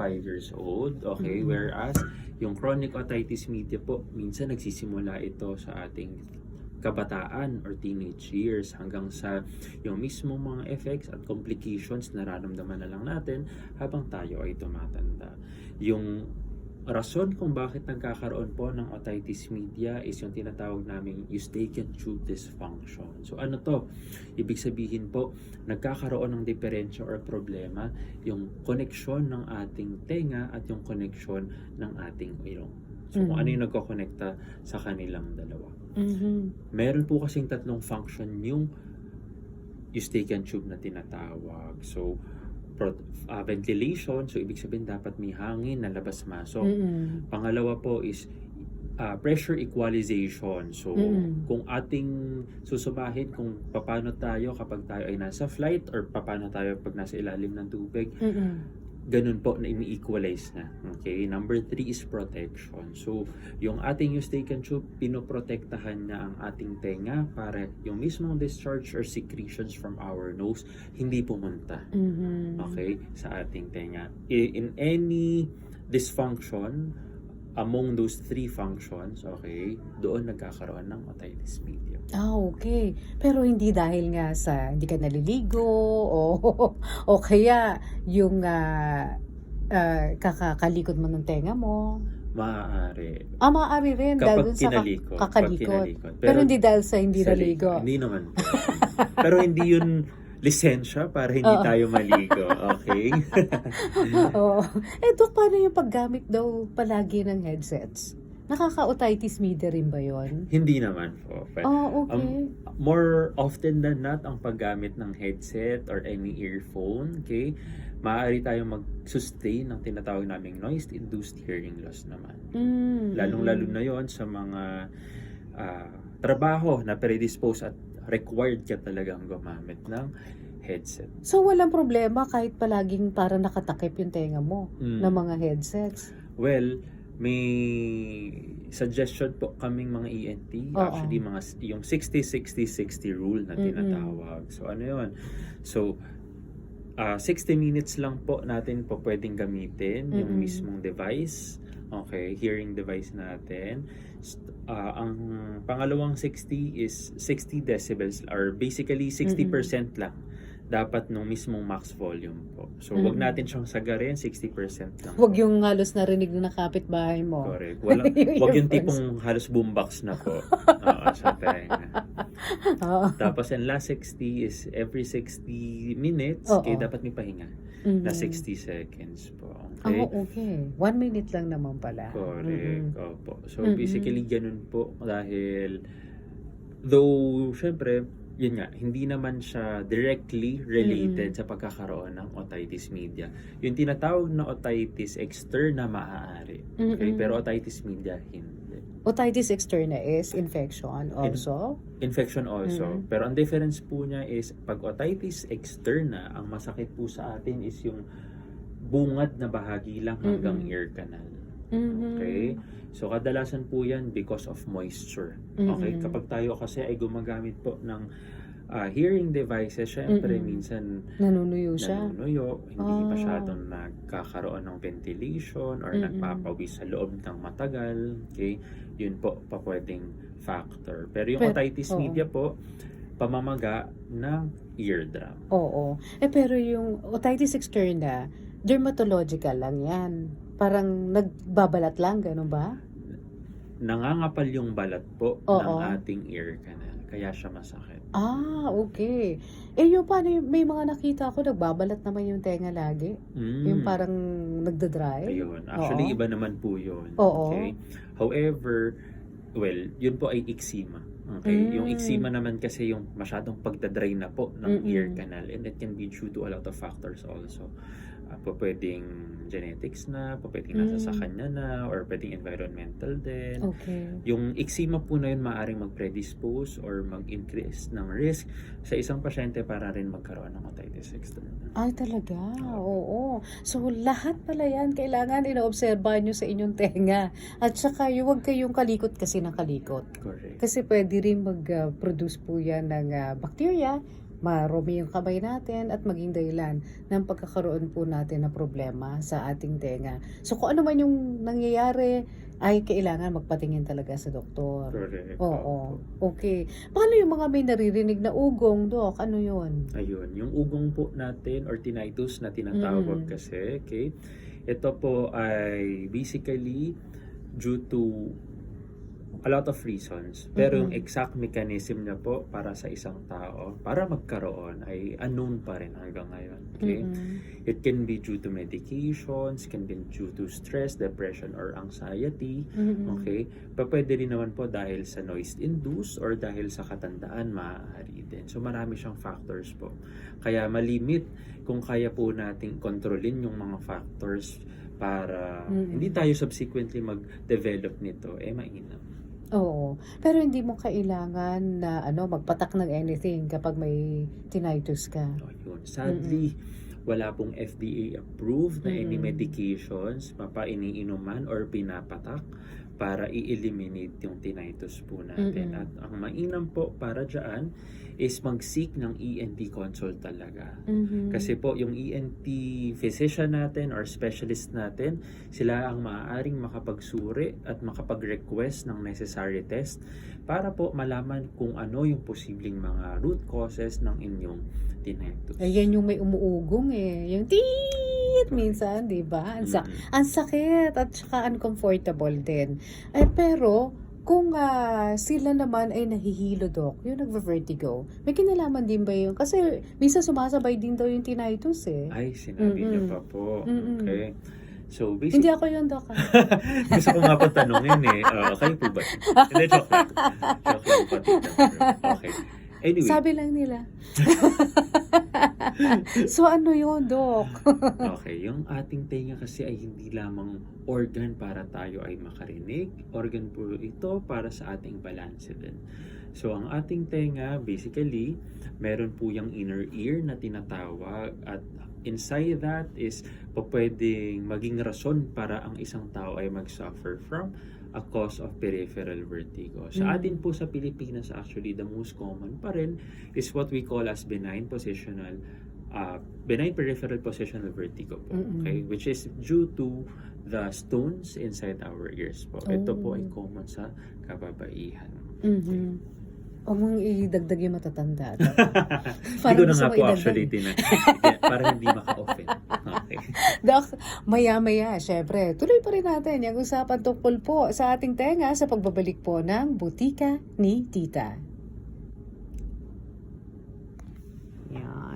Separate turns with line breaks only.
5 years old, okay? Whereas, yung chronic otitis media po, minsan nagsisimula ito sa ating kabataan or teenage years hanggang sa yung mismong mga effects at complications na nararamdaman na lang natin habang tayo ay tumatanda. Yung rason kung bakit nagkakaroon po ng otitis media is yung tinatawag naming Eustachian tube dysfunction. So ano to? Ibig sabihin po, nagkakaroon ng diferensya or problema yung koneksyon ng ating tenga at yung koneksyon ng ating ilong. So kung ano yung nagkokonekta sa kanilang dalawa. Meron po kasing tatlong function yung Eustachian tube na tinatawag. So, ventilation, so ibig sabihin dapat may hangin na labas-masok. Pangalawa po is pressure equalization. So, kung ating susubahin kung paano tayo kapag tayo ay nasa flight or paano tayo pag nasa ilalim ng tubig, ganun po na ini-equalize na. Okay? Number 3 is protection. So, yung ating Eustachian tube, pinoprotektahan na ang ating tenga para yung mismong discharge or secretions from our nose hindi pumunta. Okay? Sa ating tenga. In any dysfunction, among those 3 functions, okay, doon nagkakaroon ng otitis media.
Okay. Pero hindi dahil nga sa hindi ka naliligo o kaya yung kakakalikot mo ng tenga mo.
Maaari.
Maaari rin dahil dun sa
kinalikot.
kakalikot. Pero hindi dahil sa hindi naligo.
Hindi naman po. Pero hindi yun lisensya para hindi tayo maligo. Okay?
Oo. Dok, paano yung paggamit daw palagi ng headsets? Nakaka-otitis media rin ba yun?
Hindi naman po.
Okay.
More often than not, ang paggamit ng headset or any earphone, okay, maaari tayong mag-sustain ng tinatawag naming noise-induced hearing loss naman. Lalong-lalo na yon sa mga trabaho na predisposed at required ka talagang gumamit ng headset.
So, walang problema kahit palaging para nakatakip yung tenga mo ng mga headsets?
Well, may suggestion po kaming mga ENT. Actually, yung 60-60-60 rule na tinatawag. So, ano yun? So, 60 minutes lang po natin po pwedeng gamitin yung mismong device. Okay, hearing device natin. Ang pangalawang 60 is 60 decibels or basically 60% lang dapat nung mismong max volume po. So, wag natin siyang sagarin, 60% lang.
Wag yung halos narinig ng kapitbahay mo.
Correct. Wag yung tipong halos boombox na po. Sa tenga. Tapos, ang last 60 is every 60 minutes, kaya dapat may pahinga. Na 60 seconds po. Okay?
Okay. 1 minute lang naman pala.
Correct. Opo. So, basically, ganun po. Dahil, though, syempre, yun nga, hindi naman siya directly related sa pagkakaroon ng otitis media. Yung tinatawag na otitis externa maaari. Okay? Pero otitis media, hindi.
Otitis externa is infection also?
Infection also. Pero ang difference po niya is, pag otitis externa, ang masakit po sa atin is yung bungad na bahagi lang hanggang ear canal. Okay? So, kadalasan po yan because of moisture. Okay? Kapag tayo kasi ay gumagamit po ng hearing devices, syempre minsan
Nanunuyo siya?
nanunuyo, hindi masyadong nagkakaroon ng ventilation or nagpapawis sa loob ng matagal. Okay? Yun po pa pwedeng factor. Pero yung otitis media po, pamamaga ng eardrum.
Oo. Pero yung otitis externa, dermatological lang yan. Parang nagbabalat lang, gano'n ba?
Nangangapal yung balat po ng ating ear canal. Kaya siya masakit.
Okay. Yung paano may mga nakita ako, nagbabalat naman yung tenga lagi. Yung parang nagdadry.
Ayun. Actually, iba naman po yun.
Oo.
Okay? However, well, yun po ay eczema. Okay? Yung eczema naman kasi yung masyadong pagdadry na po ng ear canal, and it can be due to a lot of factors also. Pwedeng genetics na, pwedeng nasa sa kanya na, or pwedeng environmental din.
Okay.
Yung eczema po na yun maaaring mag-predispose or mag-increase ng risk sa isang pasyente para rin magkaroon ng otitis externa.
Ay, talaga? Oo. So, lahat pala yan, kailangan inoobserbahan nyo sa inyong tenga. At saka, huwag kayong kalikot kasi ng kalikot.
Correct.
Kasi pwede rin mag-produce po yan ng bacteria marumi yung kamay natin at maging dahilan ng pagkakaroon po natin ng problema sa ating tenga. So kung ano man yung nangyayari, ay kailangan magpatingin talaga sa doktor.
Correct.
Oo. Okay. Paano yung mga may naririnig na ugong, Dok? Ano yun?
Ayun, yung ugong po natin or tinnitus na tinatawag kasi, okay? Ito po ay basically due to a lot of reasons. Pero yung exact mechanism niya po para sa isang tao, para magkaroon, ay unknown pa rin hanggang ngayon. Okay? It can be due to medications, can be due to stress, depression, or anxiety. Okay? Pwede rin naman po dahil sa noise-induced or dahil sa katandaan, maaari din. So marami siyang factors po. Kaya malimit kung kaya po nating kontrolin yung mga factors para hindi tayo subsequently mag-develop nito, mainam.
Oo. Pero hindi mo kailangan na magpatak ng anything kapag may tinnitus ka.
Yun. Sadly, wala pong FDA approved na any medications iniinuman or pinapatak para i-eliminate yung tinnitus po natin. At ang mainam po para dyan is mag-seek ng ENT consult talaga. Kasi po yung ENT physician natin or specialist natin, sila ang maaaring makapagsuri at makapag-request ng necessary test para po malaman kung ano yung posibleng mga root causes ng inyong tinnitus.
Ayan yung may umuugong yung tiit minsan, di ba? Ang sakit at saka uncomfortable din. Pero kung sila naman ay nahihilo, Dok, yung nagva-vertigo, may kinalaman din ba yun? Kasi minsan sumasabay din daw yung tinnitus
Ay, sinabi niyo pa po. Okay. So, basically,
hindi ako yun, Dok.
gusto ko nga po tanungin kayo po ba? Hindi, joke lang. Joke lang po, tita. Okay. Anyway.
Sabi lang nila. So, ano yun, Dok?
Okay, yung ating tenga kasi ay hindi lamang organ para tayo ay makarinig. Organ po ito para sa ating balanse din. So, ang ating tenga, basically, meron po yung inner ear na tinatawag at inside that is pwedeng maging rason para ang isang tao ay mag-suffer from a cause of peripheral vertigo. Sa atin po sa Pilipinas, actually, the most common pa rin is what we call as benign peripheral positional vertigo po. Okay? Which is due to the stones inside our ears po. Ito po ay common sa kababaihan. Okay.
Huwag mong idagdag yung matatanda.
Hindi ko na nga po actually para hindi maka-offend. Okay.
Dok, maya-maya, syempre, tuloy pa rin natin yung usapan tungkol po sa ating tenga sa pagbabalik po ng Butika ni Tita.